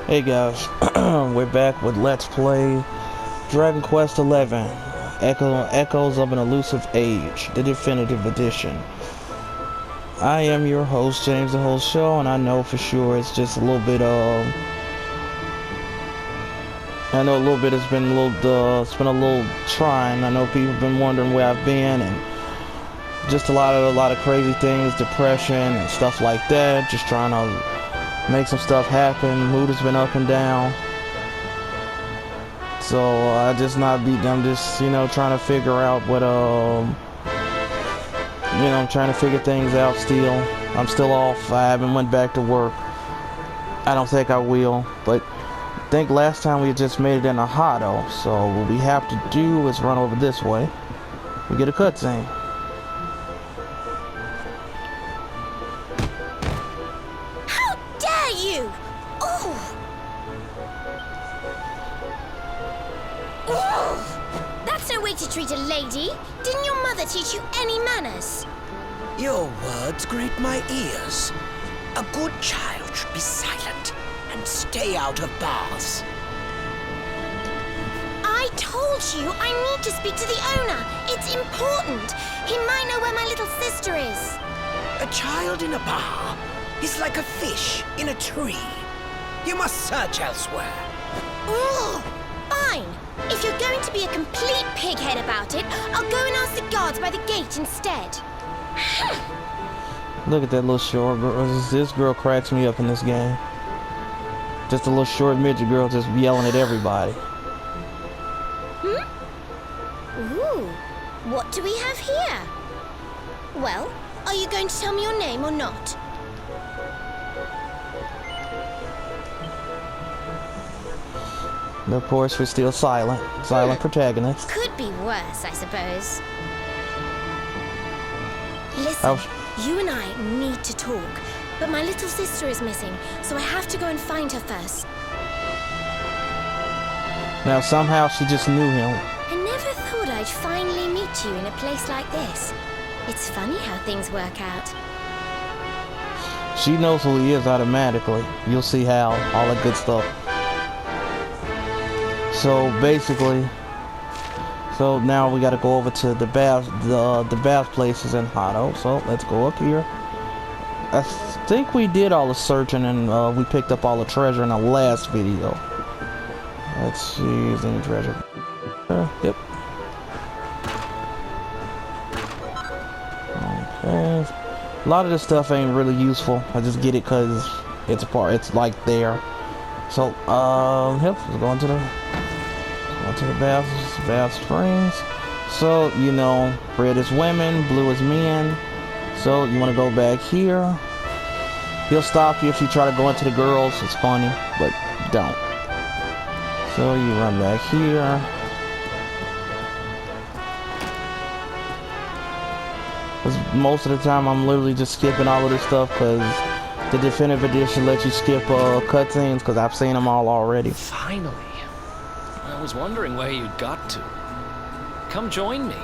Hey guys, we're back with Let's Play Dragon Quest XI, Echoes of an Elusive Age, the definitive edition. I am your host, James the Whole Show, and I know for sure it's just a little bit it's been a little trying. I know people have been wondering where I've been, and just a lot of crazy things, depression and stuff like that, just trying to make some stuff happen. Mood has been up and down, so I'm just trying to figure out what I'm trying to figure things out still. I'm still off. I haven't went back to work. I don't think I will, but I think last time we just made it in a Hado, so what we have to do is run over this way. We get a cutscene. To treat a lady? Didn't your mother teach you any manners? Your words grate my ears. A good child should be silent and stay out of bars. I told you I need to speak to the owner. It's important. He might know where my little sister is. A child in a bar is like a fish in a tree. You must search elsewhere. Ugh, fine. If you're going to be a complete pighead about it, I'll go and ask the guards by the gate instead. Look at that little short girl. This girl cracks me up in this game. Just a little short midget girl just yelling at everybody. Ooh, what do we have here? Well, are you going to tell me your name or not? Of course, we're still silent protagonist. Could be worse, I suppose. Listen, you and I need to talk, but my little sister is missing, so I have to go and find her first. Now, somehow she just knew him. I never thought I'd finally meet you in a place like this. It's funny how things work out. She knows who he is automatically. You'll see how, all that good stuff. So basically, now we got to go over to the bath places in Hado. So let's go up here. I think we did all the searching and we picked up all the treasure in the last video. Let's see, is any treasure? Yep. Okay. A lot of this stuff ain't really useful. I just get it because it's like there. So yep, let's go into the bath springs. So, red is women, blue is men. So you want to go back here. He'll stop you if you try to go into the girls. It's funny, but don't. So you run back here. Most of the time I'm literally just skipping all of this stuff because the definitive edition lets you skip cutscenes because I've seen them all already. Finally. I was wondering where you'd got to. Come join me.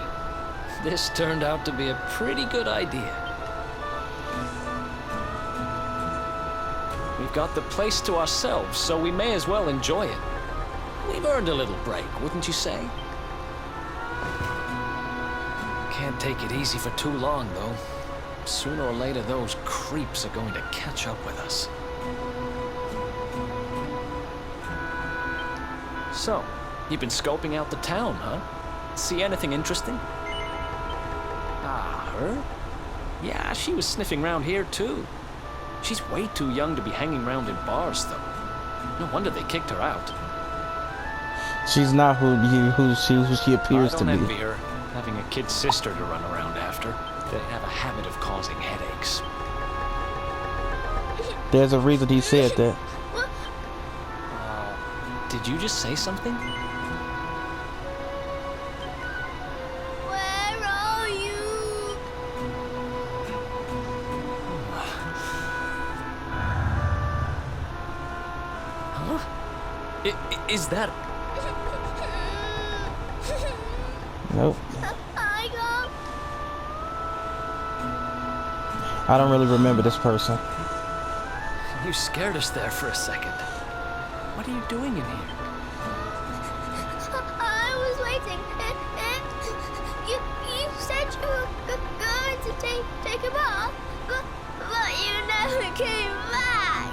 This turned out to be a pretty good idea. We've got the place to ourselves, so we may as well enjoy it. We've earned a little break, wouldn't you say? Can't take it easy for too long, though. Sooner or later, those creeps are going to catch up with us. So, you've been scoping out the town, huh? See anything interesting? Ah, her? Yeah, she was sniffing around here, too. She's way too young to be hanging around in bars, though. No wonder they kicked her out. She's not who she appears to be. I don't envy her, having a kid sister to run around after. They have a habit of causing headaches. There's a reason he said that. Did you just say something? Where are you? Huh? Is that... Nope. I don't really remember this person. You scared us there for a second. What are you doing in here? I was waiting. You said you were going to take a bath, but you never came back.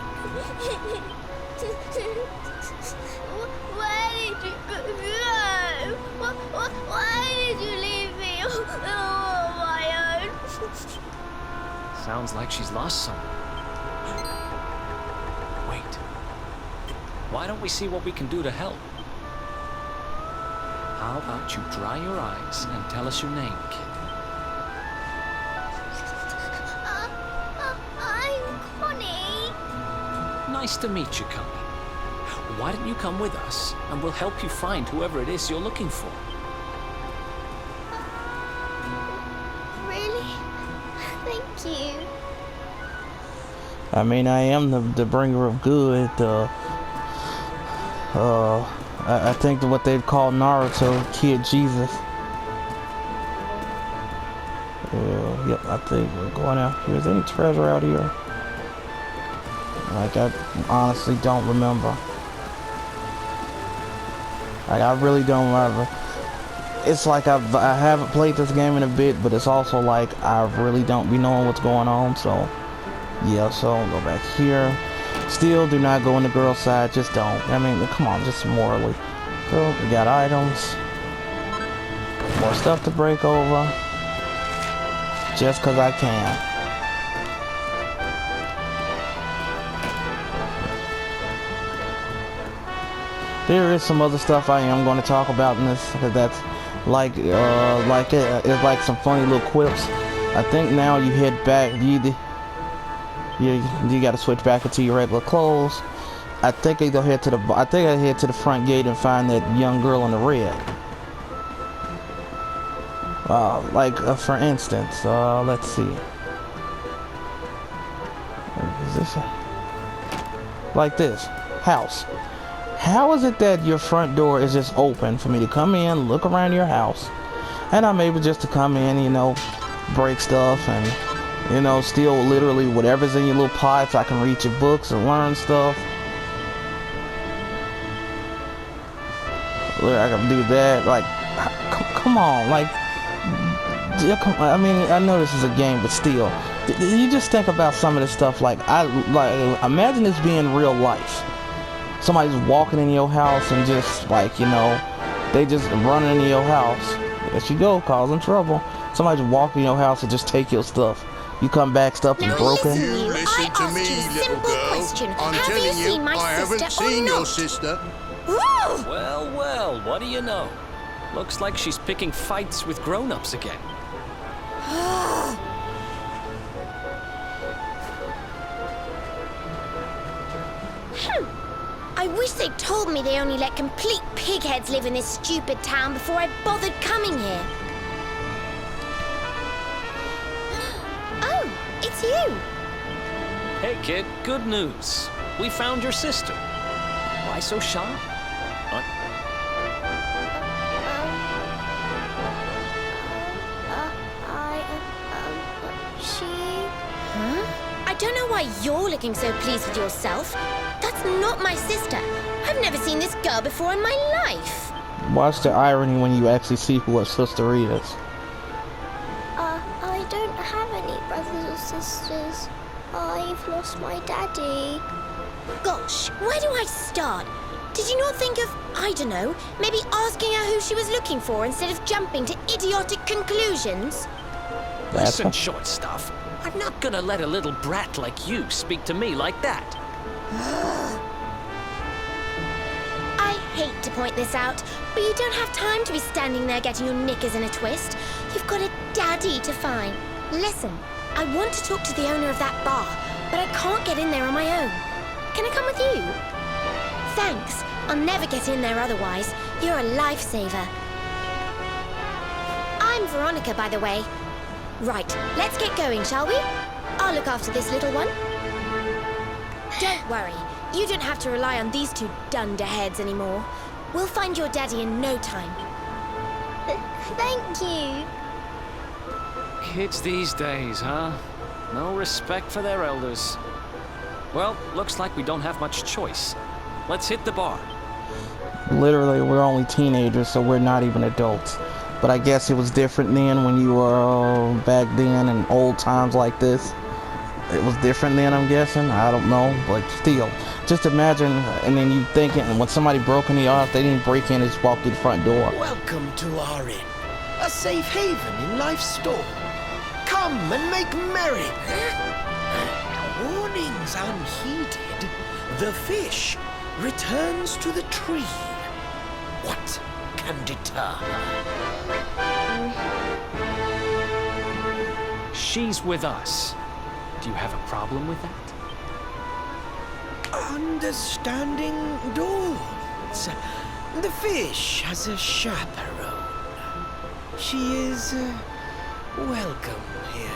Where did you go? Why did you leave me all on my own? Sounds like she's lost someone. Wait. Why don't we see what we can do to help? How about you dry your eyes and tell us your name, kid? I'm Connie. Nice to meet you, Connie. Why don't you come with us, and we'll help you find whoever it is you're looking for. Really? Thank you. I mean, I am the bringer of good. I think what they'd call Naruto, Kid Jesus. Yeah, yep, I think we're going out here. Is there any treasure out here? Like, I honestly don't remember. Like, I really don't remember. It's like I haven't played this game in a bit, but it's also like I really don't be knowing what's going on, so yeah, so I'll go back here. Still, do not go on the girl's side, just don't. I mean, come on, just morally. So, we got items. More stuff to break over. Just because I can. There is some other stuff I am going to talk about in this, that's like it's like some funny little quips. I think now you head back, you got to switch back into your regular clothes. I think I head to the front gate and find that young girl in the red. For instance, let's see. Is this like this house? How is it that your front door is just open for me to come in, look around your house, and I'm able just to come in, you know, break stuff and, you know, steal literally whatever's in your little pots. I can read your books and learn stuff. I can do that. Like, come on, like, I mean, I know this is a game, but still, you just think about some of this stuff. Like, imagine this being real life. Somebody's walking in your house and just, like, you know, they just running into your house. There you go, causing trouble. Somebody's walking in your house and just take your stuff. You come back, stuff is broken. Listen to me, little girl. I'm telling you, I haven't seen your sister. Well, well, what do you know? Looks like she's picking fights with grown-ups again. I wish they'd told me they only let complete pigheads live in this stupid town before I bothered coming here. Oh, it's you. Hey, kid, good news. We found your sister. Why so shy? I don't know why you're looking so pleased with yourself. That's not my sister. I've never seen this girl before in my life. Watch the irony when you actually see who her sister is. I don't have any brothers or sisters. I've lost my daddy. Gosh, where do I start? Did you not think of, I don't know, maybe asking her who she was looking for instead of jumping to idiotic conclusions? Listen, short stuff. I'm not gonna let a little brat like you speak to me like that. I hate to point this out, but you don't have time to be standing there getting your knickers in a twist. You've got a daddy to find. Listen, I want to talk to the owner of that bar, but I can't get in there on my own. Can I come with you? Thanks. I'll never get in there otherwise. You're a lifesaver. I'm Veronica, by the way. Right, let's get going, shall we? I'll look after this little one. Don't worry. You don't have to rely on these two dunderheads anymore. We'll find your daddy in no time. Thank you. Kids these days, huh? No respect for their elders. Well, looks like we don't have much choice. Let's hit the bar. Literally, we're only teenagers, so we're not even adults. But I guess it was different then when you were back then in old times like this. It was different then, I'm guessing. I don't know, but still. Just imagine, and then you thinking, when somebody broke into your house, they didn't break in, they just walked through the front door. Welcome to our inn, a safe haven in life's storm. Come and make merry. Warnings unheeded, the fish returns to the tree. What can deter her? She's with us. Do you have a problem with that? Understanding dawns. The fish has a chaperone. She is welcome here.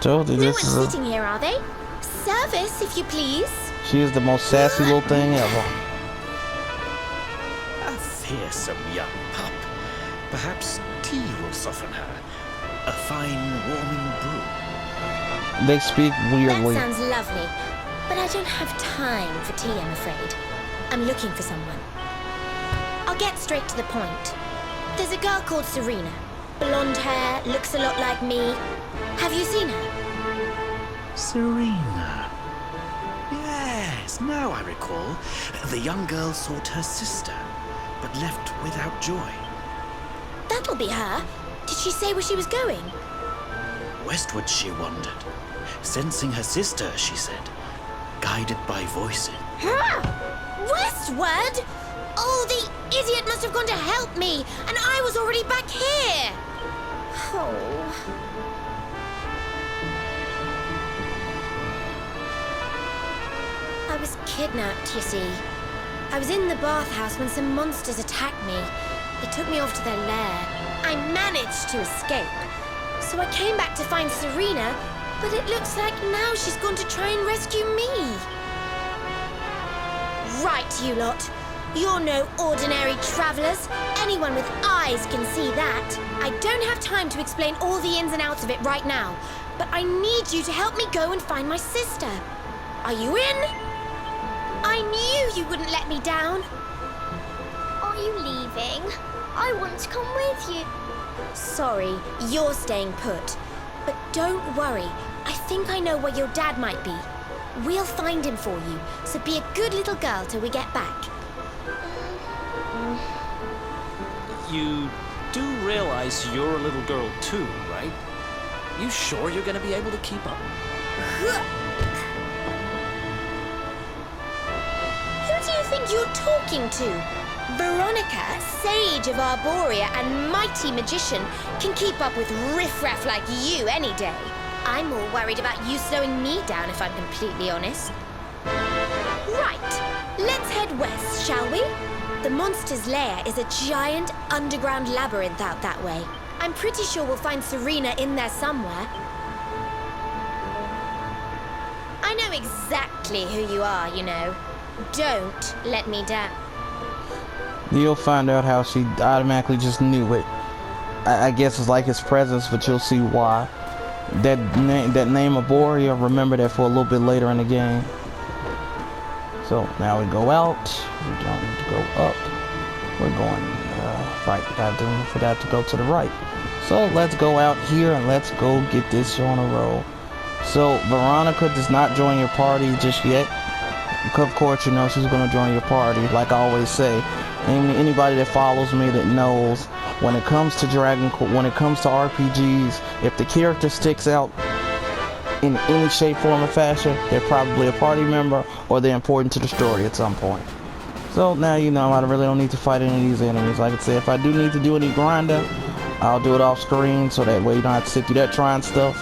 Jodie, No this one's is sitting here, are they? Service, if you please. she is the most sassy little thing ever. A fearsome young pup. Perhaps tea will soften her. A fine warming brew. They speak weirdly. That sounds lovely, but I don't have time for tea, I'm afraid. I'm looking for someone. I'll get straight to the point. There's a girl called Serena. Blonde hair, looks a lot like me. Have you seen her? Serena. Yes, now I recall. The young girl sought her sister, but left without joy. That'll be her. Did she say where she was going? Westward she wandered, sensing her sister, she said, guided by voices. Westward? Oh, the idiot must have gone to help me, and I was already back here. Oh. I was kidnapped, you see. I was in the bathhouse when some monsters attacked me. They took me off to their lair. I managed to escape. So I came back to find Serena, but it looks like now she's gone to try and rescue me. Right, you lot. You're no ordinary travelers. Anyone with eyes can see that. I don't have time to explain all the ins and outs of it right now, but I need you to help me go and find my sister. Are you in? I knew you wouldn't let me down. Are you leaving? I want to come with you. Sorry, you're staying put. But don't worry, I think I know where your dad might be. We'll find him for you, so be a good little girl till we get back. You do realize you're a little girl too, right? You sure you're gonna be able to keep up? Who do you think you're talking to? Veronica, sage of Arborea and mighty magician, can keep up with riffraff like you any day. I'm more worried about you slowing me down, if I'm completely honest. Right, let's head west, shall we? The monster's lair is a giant underground labyrinth out that way. I'm pretty sure we'll find Serena in there somewhere. I know exactly who you are, you know. Don't let me down. You'll find out how she automatically just knew it. I guess it's like his presence, but you'll see why. That name Arborea, remember that for a little bit later in the game. So now we go out. We don't need to go up. We're going right. Forgot to go to the right. So let's go out here and let's go get this show on a roll. So Veronica does not join your party just yet. Of course, you know she's gonna join your party. Like I always say, anybody that follows me that knows when it comes to when it comes to RPGs, if the character sticks out in any shape, form, or fashion, they're probably a party member or they're important to the story at some point. So now you know I really don't need to fight any of these enemies. Like I said, if I do need to do any grinding, I'll do it off screen so that way you don't have to sit through that trying stuff.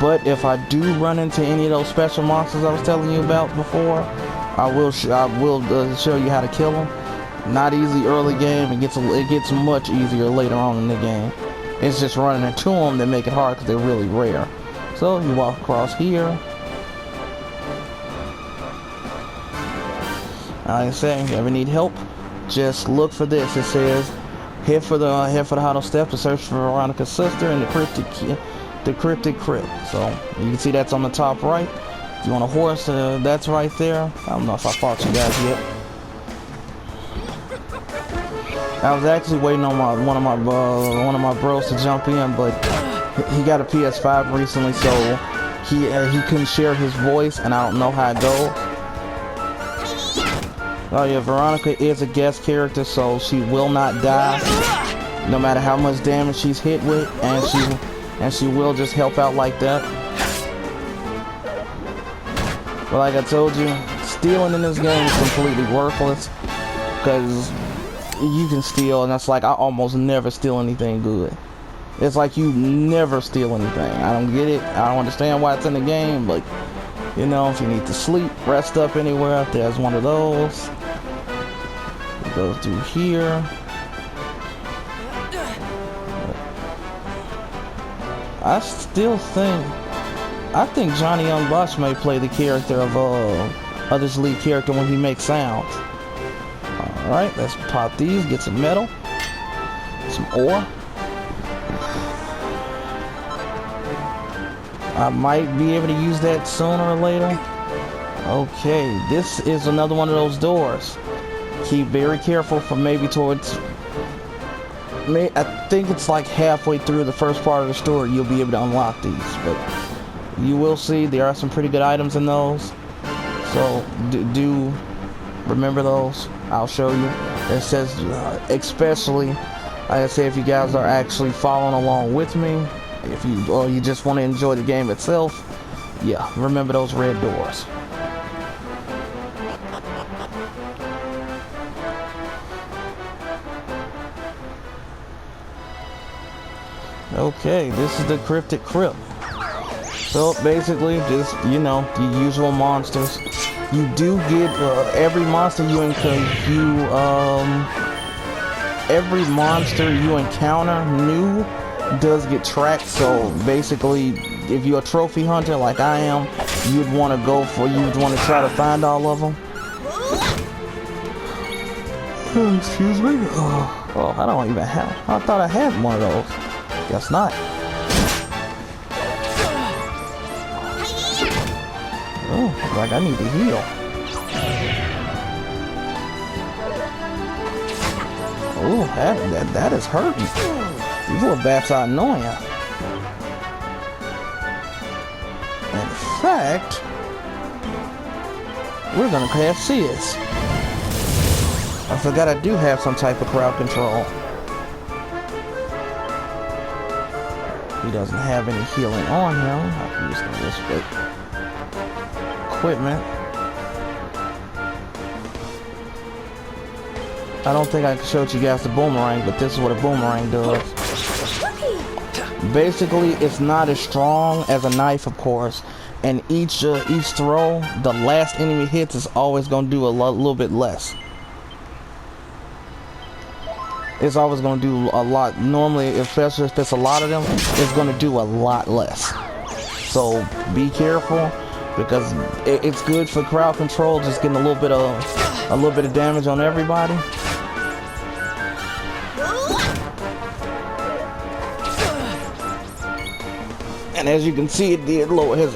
But if I do run into any of those special monsters I was telling you about before, I will show you how to kill them. Not easy early game. It gets much easier later on in the game. It's just running into them that make it hard because they're really rare. So you walk across here. Like I say, if you ever need help, just look for this. It says Head for the hollow step to search for Veronica's sister and the cryptic crypt. So you can see that's on the top right. If you want a horse, that's right there. I don't know if I fought you guys yet. I was actually waiting on one of my bros to jump in, but he got a PS5 recently, so he couldn't share his voice, and I don't know how it goes. Oh yeah, Veronica is a guest character, so she will not die, no matter how much damage she's hit with, and she will just help out like that. But like I told you, stealing in this game is completely worthless, because you can steal, and that's like I almost never steal anything good. It's like you never steal anything. I don't get it. I don't understand why it's in the game, but you know, if you need to sleep, rest up anywhere, there's one of those. It goes through here. I think Johnny Young Bosch may play the character of this lead character when he makes sounds. Alright, let's pop these, get some metal, some ore. I might be able to use that sooner or later. Okay, this is another one of those doors. Keep very careful for maybe towards... I think it's like halfway through the first part of the story you'll be able to unlock these. But you will see there are some pretty good items in those. So do remember those. I'll show you. It says especially, like I say, if you guys are actually following along with me, if you just want to enjoy the game itself, yeah, remember those red doors. Okay, this is the cryptic crypt. So basically, just, you know, the usual monsters. You do get every monster you encounter new does get tracked. So basically, if you're a trophy hunter like I am, you'd want to try to find all of them. Oh, excuse me. Oh, I don't even have. I thought I had one of those. Guess not. Oh, like I need to heal. Oh, that is hurting. These little bats are annoying. In fact, we're gonna cast CS. I forgot I do have some type of crowd control. He doesn't have any healing on him. I can use this equipment. I don't think I showed you guys the boomerang, but this is what a boomerang does. Basically, it's not as strong as a knife, of course, and each throw, the last enemy hits is always going to do a little bit less. It's always going to do a lot. Normally, especially if it's a lot of them, it's going to do a lot less. So be careful, because it's good for crowd control, just getting a little bit of damage on everybody. And as you can see, it did lower his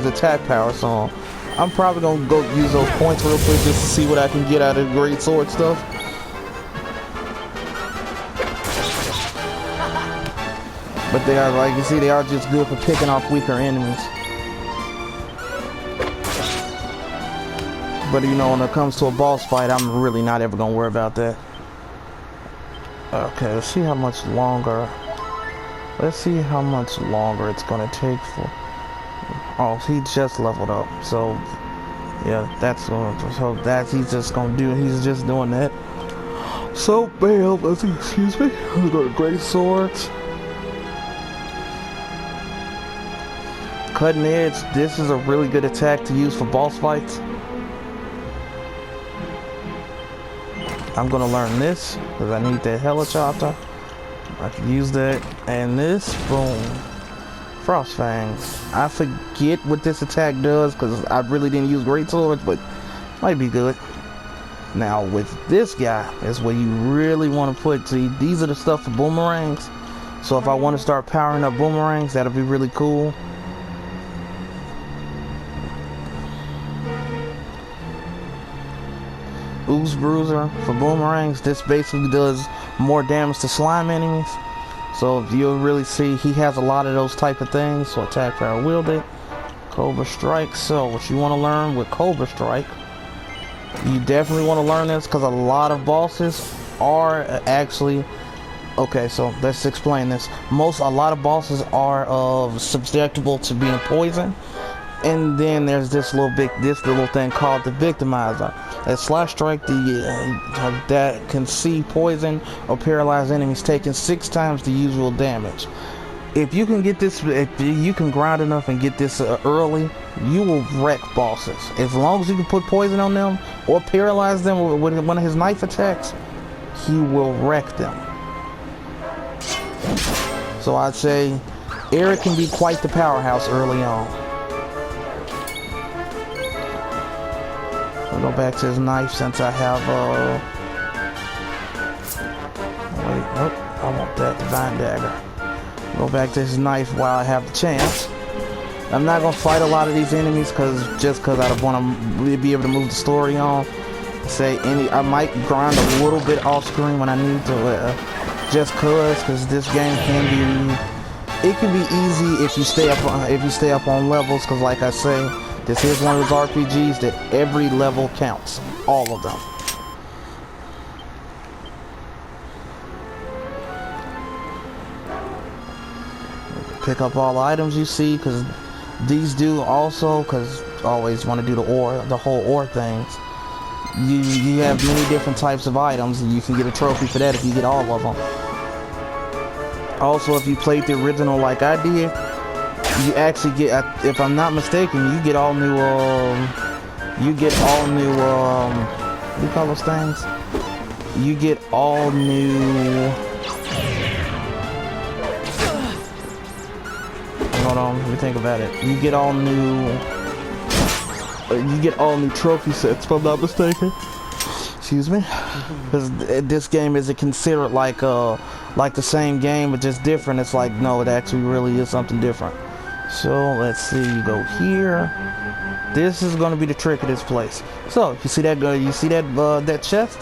attack power, so I'm probably gonna go use those points real quick just to see what I can get out of the great sword stuff. But they are, like you see, they are just good for picking off weaker enemies. But you know, when it comes to a boss fight, I'm really not ever gonna worry about that. Okay, let's see how much longer. Let's see how much longer it's gonna take for. Oh, he just leveled up, so yeah, he's just doing that. So, bam, excuse me. We've got great swords. Cutting edge. This is a really good attack to use for boss fights. I'm gonna learn this because I need that helicopter. I can use that, and this, boom, Frost Fangs. I forget what this attack does because I really didn't use great swords, but might be good. Now with this guy is where you really want to put. See, these are the stuff for boomerangs. So if I want to start powering up boomerangs, that'll be really cool. Ooze Bruiser for boomerangs. This basically does more damage to slime enemies. So if you'll really see, he has a lot of those type of things. So attack power wielded. Cobra Strike. So what you want to learn with Cobra Strike, you definitely want to learn this because a lot of bosses are actually, okay, so let's explain this. A lot of bosses are susceptible to being poisoned. And then there's this little thing called the Victimizer. A slash strike that can see poison or paralyze enemies taking 6 times the usual damage. If you can get this, if you can grind enough and get this early, you will wreck bosses. As long as you can put poison on them or paralyze them with one of his knife attacks, he will wreck them. So I'd say Eric can be quite the powerhouse early on. I'll go back to his knife since I have wait, nope, I want that divine dagger. Go back to his knife while I have the chance. I'm not gonna fight a lot of these enemies just cause I want to be able to move the story on. I might grind a little bit off screen when I need to, just cause this game can be easy if you stay up on levels. Cause like I say, this is one of those RPGs that every level counts, all of them. Pick up all the items you see, because these do also, because always want to do the whole ore things. You have many different types of items, and you can get a trophy for that if you get all of them. Also, if you played the original like I did, you actually get, if I'm not mistaken, you get all new, what do you call those things? You get all new, hold on, let me think about it. You get all new trophy sets, if I'm not mistaken. Excuse me. Because this game isn't considered like the same game, but just different. It's like, no, it actually really is something different. So let's see, you go here. This is going to be the trick of this place. So you see that that chest?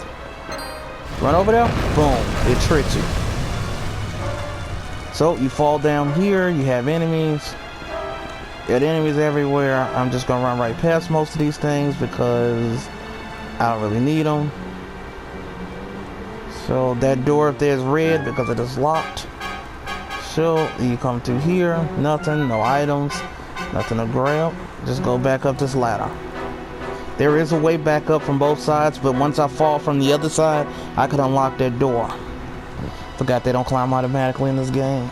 Run over there, boom, it tricks you. So you fall down here, you have enemies. Got enemies everywhere. I'm just gonna run right past most of these things because I don't really need them. So that door up there is red because it is locked. So you come through here, nothing, no items, nothing to grab. Just go back up this ladder. There is a way back up from both sides, but once I fall from the other side, I could unlock that door. Forgot they don't climb automatically in this game.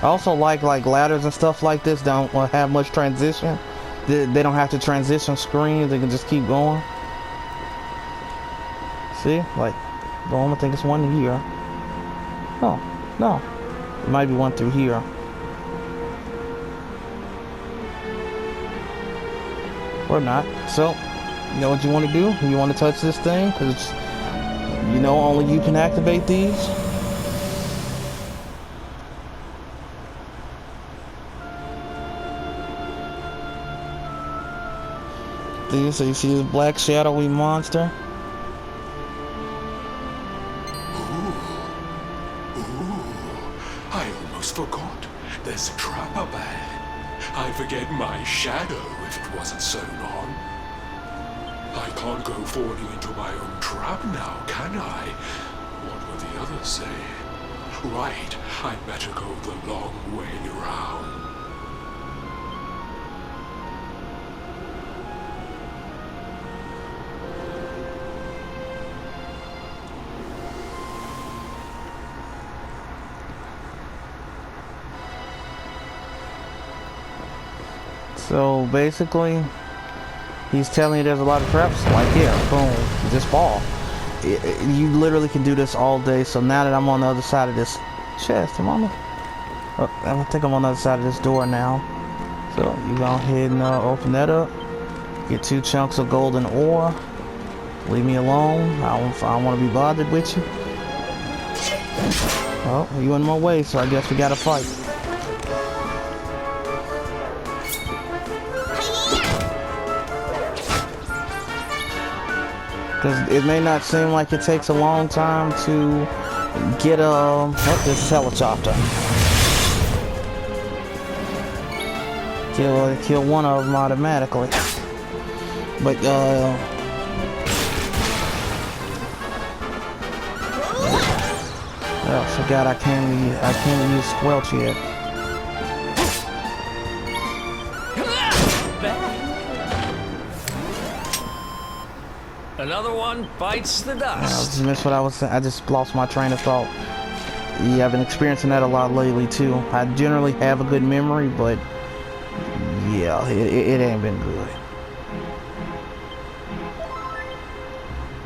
I also like ladders and stuff like this don't have much transition. They don't have to transition screens. They can just keep going. See, like, boom. I think it's one here. Oh no, it might be one through here. Or not. So, you know what you want to do? You want to touch this thing because you know only you can activate these. So you see this black shadowy monster? I almost forgot. There's a trap up ahead. I'd forget my shadow if it wasn't sewn on. I can't go falling into my own trap now, can I? What will the others say? Right, I'd better go the long way around. So basically, he's telling you there's a lot of traps. Like here, boom, you just fall. You literally can do this all day. So now that I'm on the other side of this chest, I think I'm on the other side of this door now. So you go ahead and open that up. Get 2 chunks of golden ore. Leave me alone. I don't want to be bothered with you. Well, you in my way, so I guess we gotta fight. Because it may not seem like it takes a long time to get this helicopter. Kill one of them automatically. But oh, forgot I can't use squelch yet. Another one bites the I dust. just missed what I was saying. I just lost my train of thought. Yeah, I've been experiencing that a lot lately too. I generally have a good memory, but yeah, it ain't been good.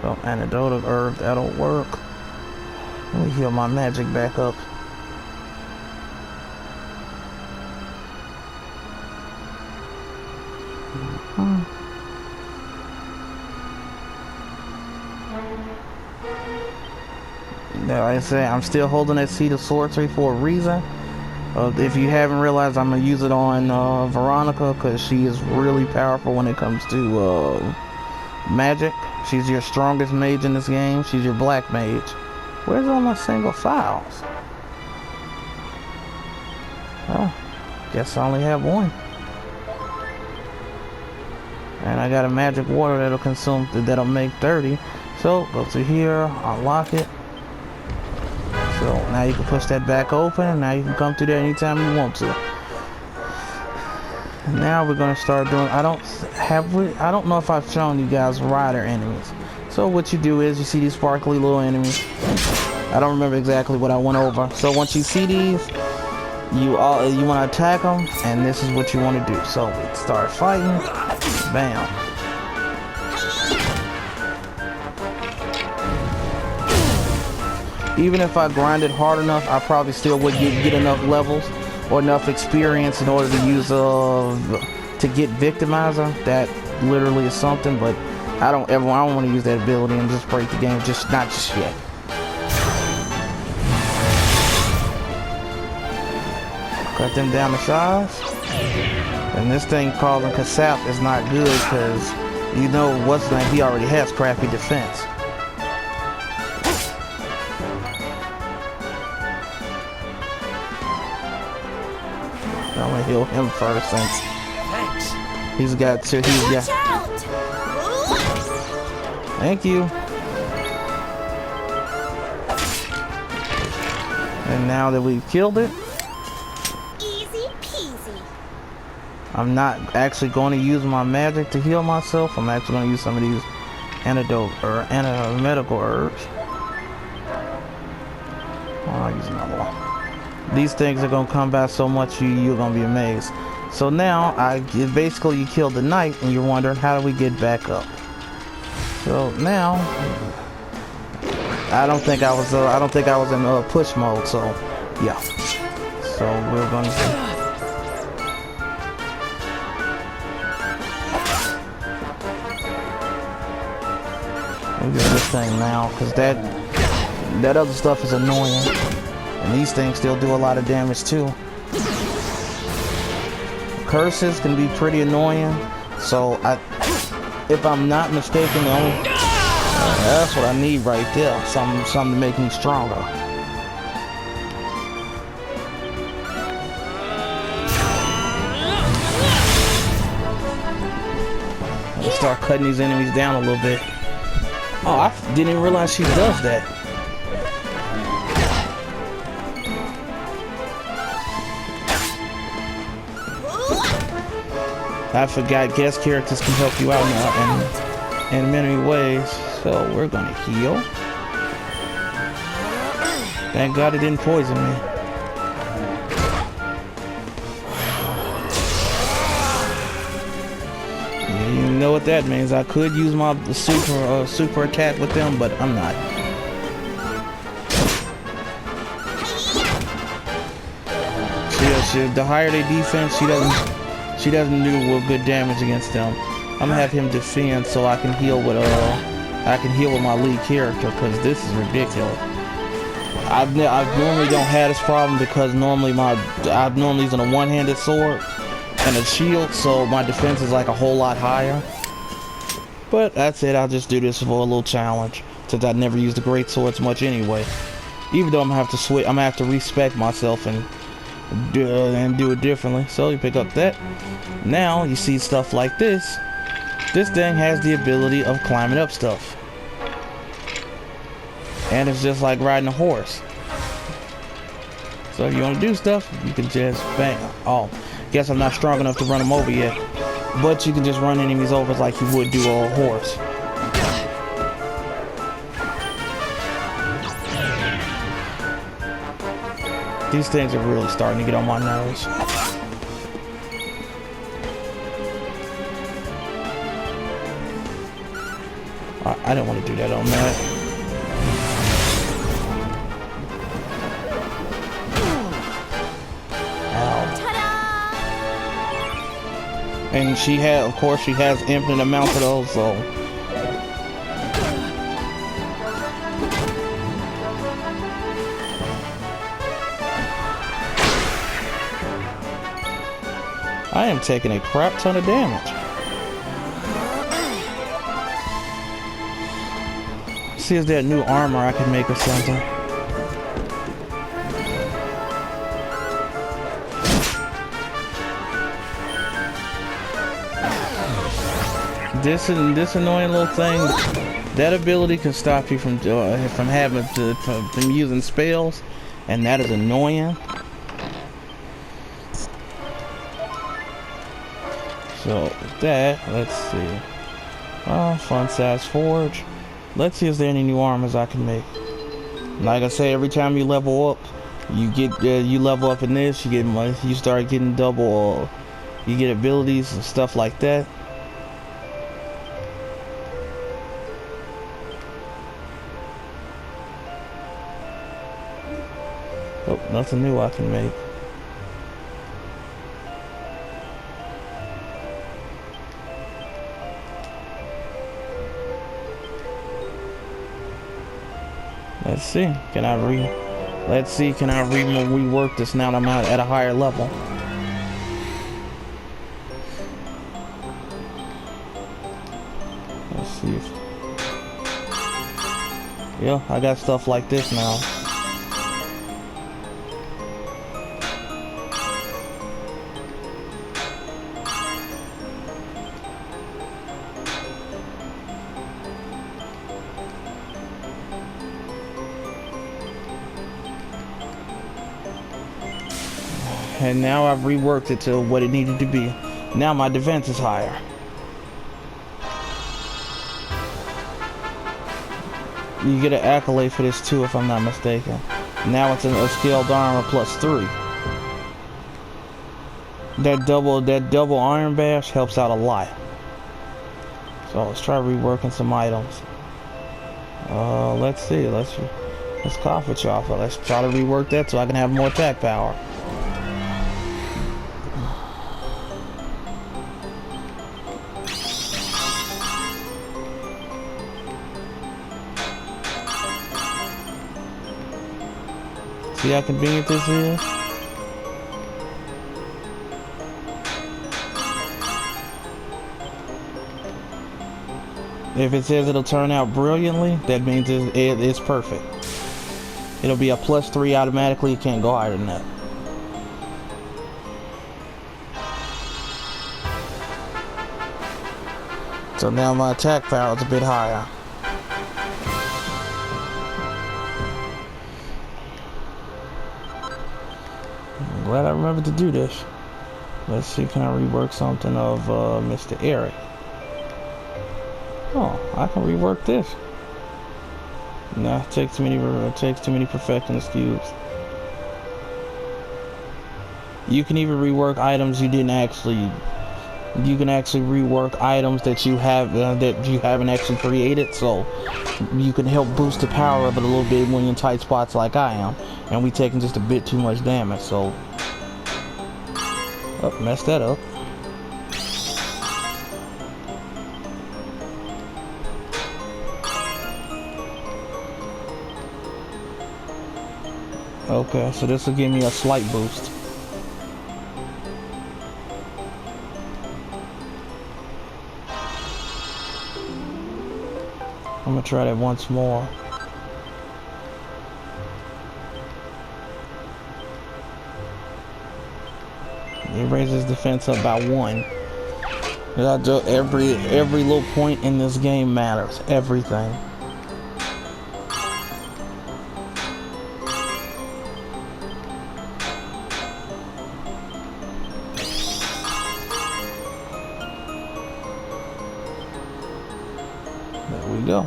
Well, antidote of herb, that'll work. Let me heal my magic back up. Now, like I say, I'm still holding that Seed of Sorcery for a reason. If you haven't realized, I'm gonna use it on Veronica because she is really powerful when it comes to magic. She's your strongest mage in this game. She's your black mage. Where's all my single files? Oh, guess I only have one. And I got a magic water that'll make 30. So go to here, unlock it. So now you can push that back open, and now you can come through there anytime you want to. And now we're gonna start doing. I don't know if I've shown you guys rider enemies. So what you do is you see these sparkly little enemies. I don't remember exactly what I went over. So once you see these, you want to attack them, and this is what you want to do. So we start fighting. Bam. Even if I grinded hard enough, I probably still would get enough levels or enough experience in order to use to get Victimizer. That literally is something, but I don't want to use that ability and just break the game. Not just yet. Cut them down to size. And this thing calling Kasap is not good because you know what's name, he already has crappy defense. I'm gonna heal him first since he's got. Thank you. And now that we've killed it, Easy peasy. I'm not actually going to use my magic to heal myself. I'm actually going to use some of these medical herbs. I'll use another one. These things are going to come back so much you're going to be amazed. So now basically you killed the knight and you're wondering how do we get back up. So now I don't think I was in push mode, so yeah. So we're going to do this thing now, because that other stuff is annoying, and these things still do a lot of damage too. Curses can be pretty annoying, so if I'm not mistaken, that's what I need right there. Something to make me stronger. Let's start cutting these enemies down a little bit. Oh, I didn't even realize she does that. I forgot guest characters can help you out now in many ways. So we're gonna heal. Thank God it didn't poison me. You know what that means. I could use my super attack with them, but I'm not. The higher their defense, she doesn't do good damage against them. I'm gonna have him defend so I can heal with my lead character, because this is ridiculous. I've normally don't have this problem because normally I'm normally using a one-handed sword and a shield, so my defense is like a whole lot higher. But that's it. I'll just do this for a little challenge since I never used the great swords much anyway. Even though I'm gonna have to switch, I'm gonna have to respec myself and do it differently. So you pick up that. Now you see stuff like this. This thing has the ability of climbing up stuff, and it's just like riding a horse. So if you want to do stuff, you can just bang. Oh, guess I'm not strong enough to run them over yet. But you can just run enemies over like you would do a horse. These things are really starting to get on my nerves. I didn't want to do that on that. And she had, of course, she has infinite amounts of those, so. I am taking a crap ton of damage. See if there's new armor I can make or something. This annoying little thing, that ability can stop you from using spells, and that is annoying. So that, let's see. Fun size forge. Let's see if there any new armors I can make. Like I say, every time you level up, you level up in this, you start getting double. You get abilities and stuff like that. Oh, nothing new I can make. Let's see. Can I rework this now that I'm at a higher level? Let's see. Yeah, I got stuff like this now. And now I've reworked it to what it needed to be. Now my defense is higher. You get an accolade for this too, if I'm not mistaken. Now it's a scaled armor +3. That double iron bash helps out a lot. So let's try reworking some items. Let's see. Let's coffee chopper. Let's try to rework that so I can have more attack power. See how convenient this is? If it says it'll turn out brilliantly, that means it's perfect. It'll be a +3 automatically. You can't go higher than that. So now my attack power is a bit higher. I'm glad I remembered to do this. Let's see, can I rework something of Mr. Eric? Oh, I can rework this. Nah, it takes too many perfecting cubes. You can even rework items you didn't actually. You can actually rework items that you haven't actually created, so you can help boost the power of it a little bit when you're in tight spots like I am, and we taking just a bit too much damage. So, oh, messed that up. Okay, so this will give me a slight boost. I'm gonna try that once more. It raises defense up by 1. Every little point in this game matters. Everything. There we go.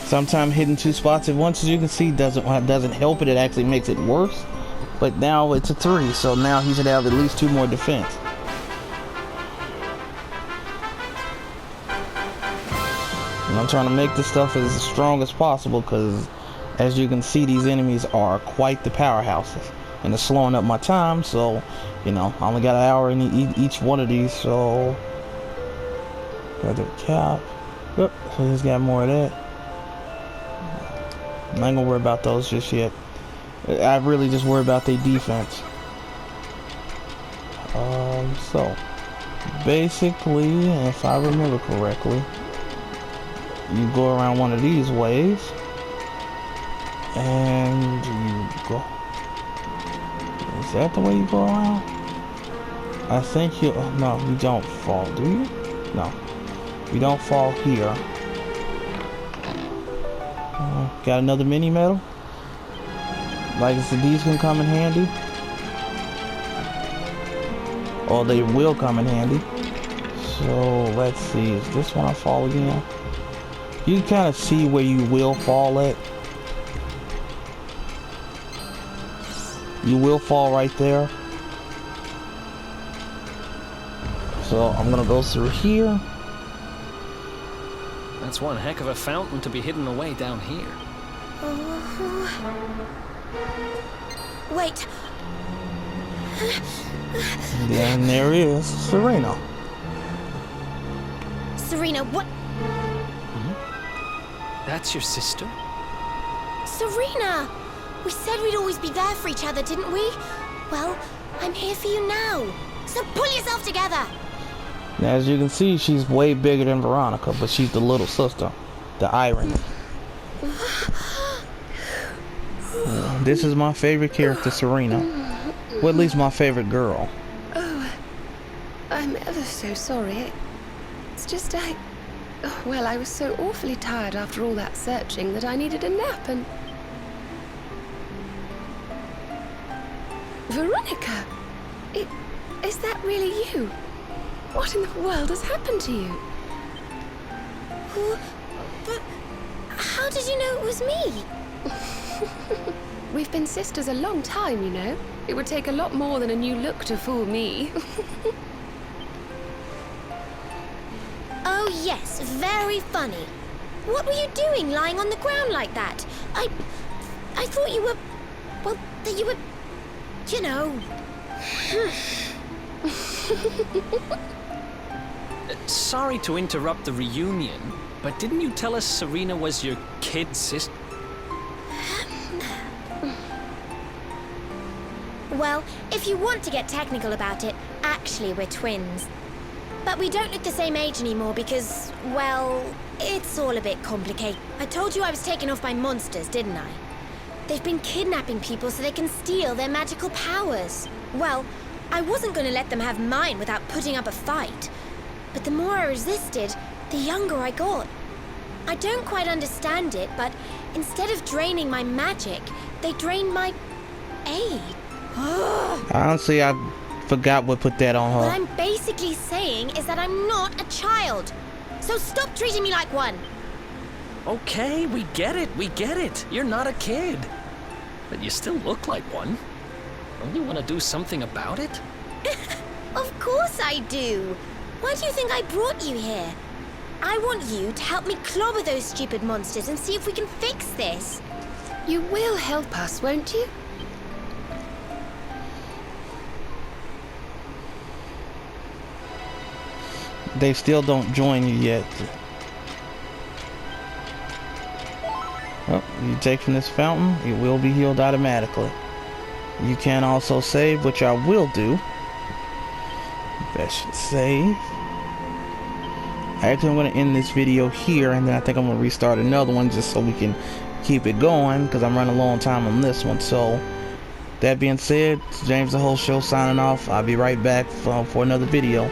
Sometimes hitting 2 spots at once, as you can see, doesn't help it. It actually makes it worse. But now it's a 3, so now he should have at least 2 more defense. And I'm trying to make this stuff as strong as possible because, as you can see, these enemies are quite the powerhouses. And it's slowing up my time, so, you know, I only got an hour in each one of these, so... Got the cap. Yep, so he's got more of that. I ain't gonna worry about those just yet. I really just worry about their defense. So basically, if I remember correctly, you go around one of these ways, and you go. Is that the way you go around? I think you. No, you don't fall, do you? No, you don't fall here. Got another mini medal. Like I said, these can come in handy. Or they will come in handy. So let's see, is this one I fall again? You can kind of see where you will fall at. You will fall right there. So I'm gonna go through here. That's one heck of a fountain to be hidden away down here. Wait. And there is Serena. Serena, what? That's your sister? Serena! We said we'd always be there for each other, didn't we? Well, I'm here for you now. So pull yourself together. Now, as you can see, she's way bigger than Veronica, but she's the little sister, the irony. This is my favorite character, Serena. Well, at least my favorite girl. Oh, I'm ever so sorry. It's just well, I was so awfully tired after all that searching that I needed a nap and... Veronica! Is that really you? What in the world has happened to you? But how did you know it was me? We've been sisters a long time, you know. It would take a lot more than a new look to fool me. Oh yes, very funny. What were you doing lying on the ground like that? I thought you were... Well, that you were... You know... Sorry to interrupt the reunion, but didn't you tell us Serena was your kid sister? Well, if you want to get technical about it, actually we're twins. But we don't look the same age anymore because, well, it's all a bit complicated. I told you I was taken off by monsters, didn't I? They've been kidnapping people so they can steal their magical powers. Well, I wasn't going to let them have mine without putting up a fight. But the more I resisted, the younger I got. I don't quite understand it, but instead of draining my magic, they drained my aid. Honestly, I forgot what put that on her. What I'm basically saying is that I'm not a child. So stop treating me like one. Okay, we get it. You're not a kid. But you still look like one. Don't you want to do something about it? Of course I do. Why do you think I brought you here? I want you to help me clobber those stupid monsters and see if we can fix this. You will help us, won't you? They still don't join you yet. Well, you take from this fountain, it will be healed automatically. You can also save, which I will do. That should save. Actually, I'm going to end this video here, and then I think I'm going to restart another one just so we can keep it going, because I'm running low on time on this one. So, that being said, it's James the Whole Show signing off. I'll be right back for another video.